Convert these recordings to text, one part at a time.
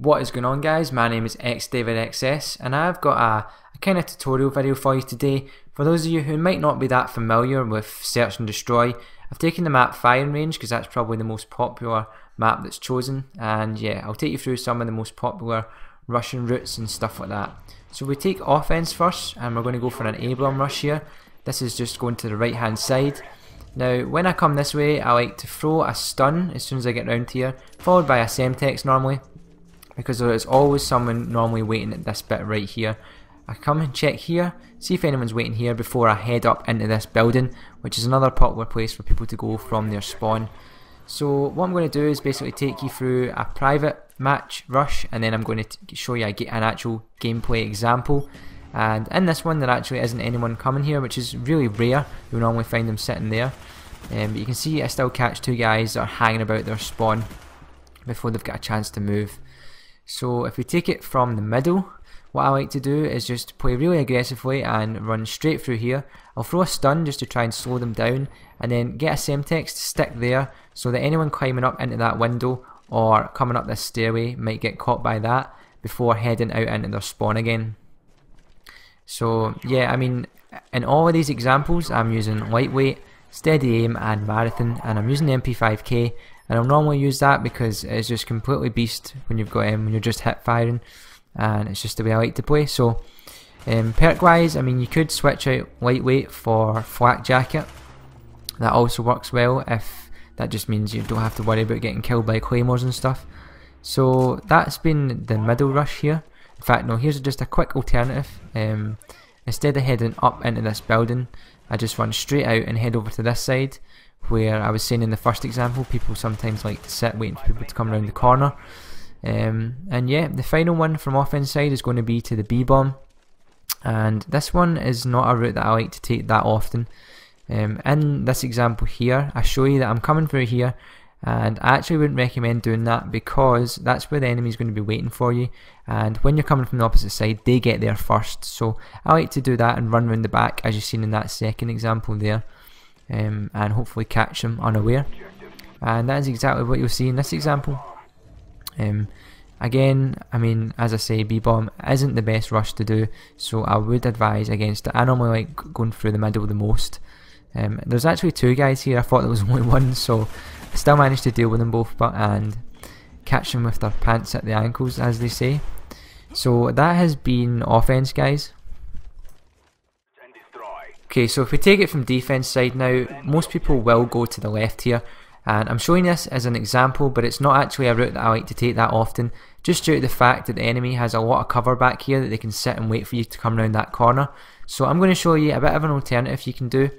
What is going on, guys? My name is xDavidxS and I've got a kind of tutorial video for you today. For those of you who might not be that familiar with Search and Destroy, I've taken the map Firing Range because that's probably the most popular map that's chosen, and yeah, I'll take you through some of the most popular Russian routes and stuff like that. So we take offense first and we're going to go for an A-bomb rush here. This is just going to the right hand side. Now when I come this way, I like to throw a stun as soon as I get round here, followed by a semtex normally, because there is always someone normally waiting at this bit right here. I come and check here, see if anyone's waiting here before I head up into this building, which is another popular place for people to go from their spawn. So what I'm going to do is basically take you through a private match rush, and then I'm going to show you an actual gameplay example. And in this one there actually isn't anyone coming here, which is really rare. You'll normally find them sitting there. But you can see I still catch two guys that are hanging about their spawn before they've got a chance to move. So if we take it from the middle, what I like to do is just play really aggressively and run straight through here. I'll throw a stun just to try and slow them down, and then get a semtex to stick there so that anyone climbing up into that window or coming up this stairway might get caught by that before heading out into their spawn again. So yeah, I mean, in all of these examples I'm using lightweight, steady aim and marathon, and I'm using the MP5K, and I'll normally use that because it's just completely beast when you've got when you're just hip firing, and it's just the way I like to play. So perk wise, I mean, you could switch out lightweight for flak jacket. That also works well, if that just means you don't have to worry about getting killed by claymores and stuff. So that's been the middle rush here. In fact, no, here's just a quick alternative. Instead of heading up into this building, I just run straight out and head over to this side, where I was saying in the first example, people sometimes like to sit waiting for people to come around the corner. And yeah, the final one from offense side is going to be to the B-bomb, and this one is not a route that I like to take that often. In this example here, I show you that I'm coming through here, and I actually wouldn't recommend doing that because that's where the enemy is going to be waiting for you, and when you're coming from the opposite side, they get there first. So I like to do that and run around the back, as you've seen in that second example there, and hopefully catch them unaware. And that is exactly what you'll see in this example. Again, I mean, as I say, B-bomb isn't the best rush to do, so I would advise against it. I normally like going through the middle the most. There's actually two guys here. I thought there was only one, so I still managed to deal with them both, and catch them with their pants at the ankles, as they say. So that has been offense, guys. Okay, so if we take it from defense side now, most people will go to the left here, and I'm showing this as an example, but it's not actually a route that I like to take that often, just due to the fact that the enemy has a lot of cover back here that they can sit and wait for you to come around that corner. So I'm going to show you a bit of an alternative you can do.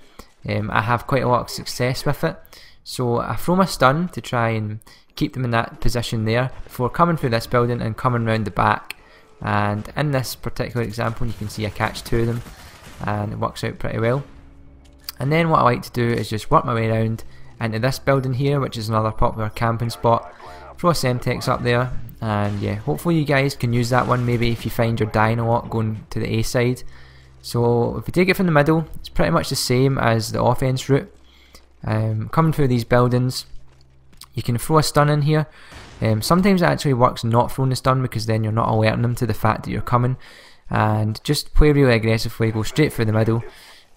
I have quite a lot of success with it. So I throw my stun to try and keep them in that position there before coming through this building and coming round the back. And in this particular example, you can see I catch two of them, and it works out pretty well. And then what I like to do is just work my way around into this building here, which is another popular camping spot. Throw a semtex up there, and yeah, hopefully you guys can use that one maybe if you find you're dying a lot going to the A side. So if we take it from the middle, it's pretty much the same as the offense route. Coming through these buildings, you can throw a stun in here. Sometimes it actually works not throwing the stun, because then you're not alerting them to the fact that you're coming, and just play really aggressively, go straight through the middle.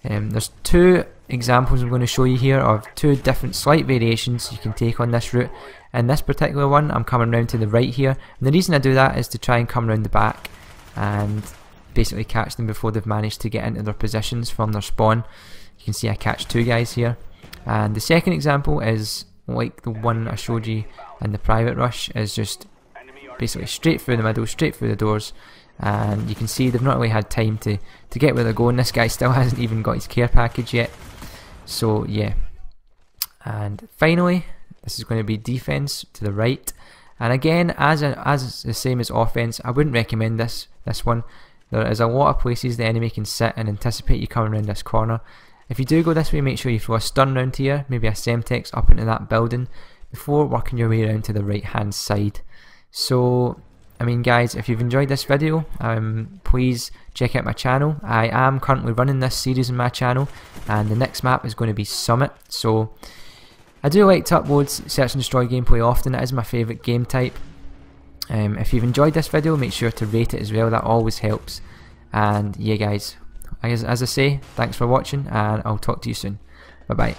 There's two examples I'm going to show you here of two different slight variations you can take on this route. In this particular one, I'm coming round to the right here, and the reason I do that is to try and come round the back and basically catch them before they've managed to get into their positions from their spawn. You can see I catch two guys here. And the second example is like the one I showed you in the private rush, is just basically straight through the middle, straight through the doors, and you can see they've not really had time to get where they're going. This guy still hasn't even got his care package yet. So yeah. And finally, this is going to be defense to the right, and again, as the same as offense, I wouldn't recommend this one. There is a lot of places the enemy can sit and anticipate you coming around this corner. If you do go this way, make sure you throw a stun round here, maybe a semtex up into that building, before working your way around to the right hand side. So I mean, guys, if you've enjoyed this video, please check out my channel. I am currently running this series on my channel, and the next map is going to be Summit. So I do like to upload Search and Destroy gameplay often. It is my favourite game type. If you've enjoyed this video, make sure to rate it as well, that always helps. And yeah guys, as I say, thanks for watching, and I'll talk to you soon. Bye bye.